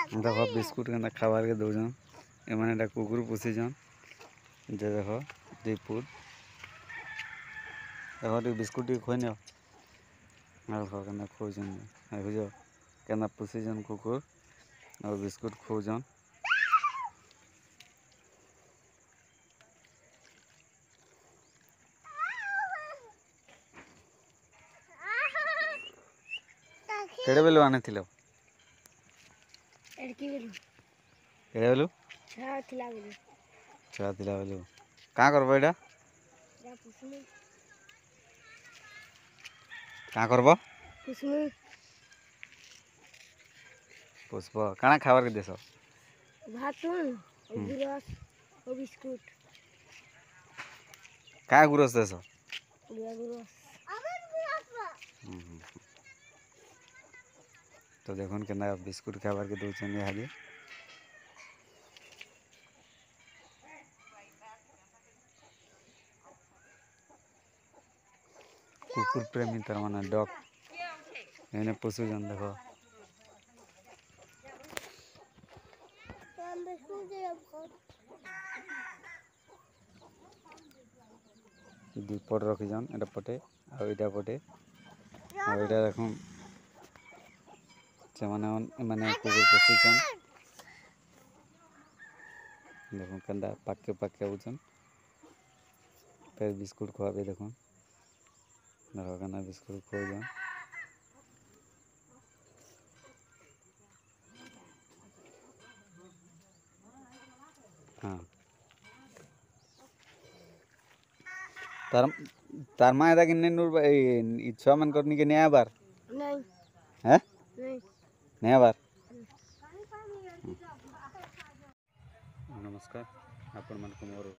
देख बिस्कुट के खाबार के दौन एम कुकुर पोषिछन जे देख दीपुर देख बिस्कुट खुई नि के खुजन बुझ के पोषिछन कुकुर और बिस्कुट खुजन केड़े बेलू आने थिलो केड़े बेलू छुआ थिला बेलू का करबो एटा का करबो पुष्प काना खाबार के देस भात गुरस और बिस्कुट का गुरस देस गुरस तो देखुन के बिस्कुट खाबार के दौन यहाँ कुकुर प्रेमी तर माने डग एने पोषुजन देख दीपट रखीजन एटा पटे आटा पटे और एटा देखुन से माने कुकुर पोषिछन देखुन केनता पाके पाके आउछन फिर बिस्कुट खुआबे देखुन देख केना बिस्कुट खुआउछन हाँ तार तार माँ एदा किन्ने नूर छुआ मन करनी के नया बार नहीं हैं नहीं नया बार नमस्कार आपण मन को मोर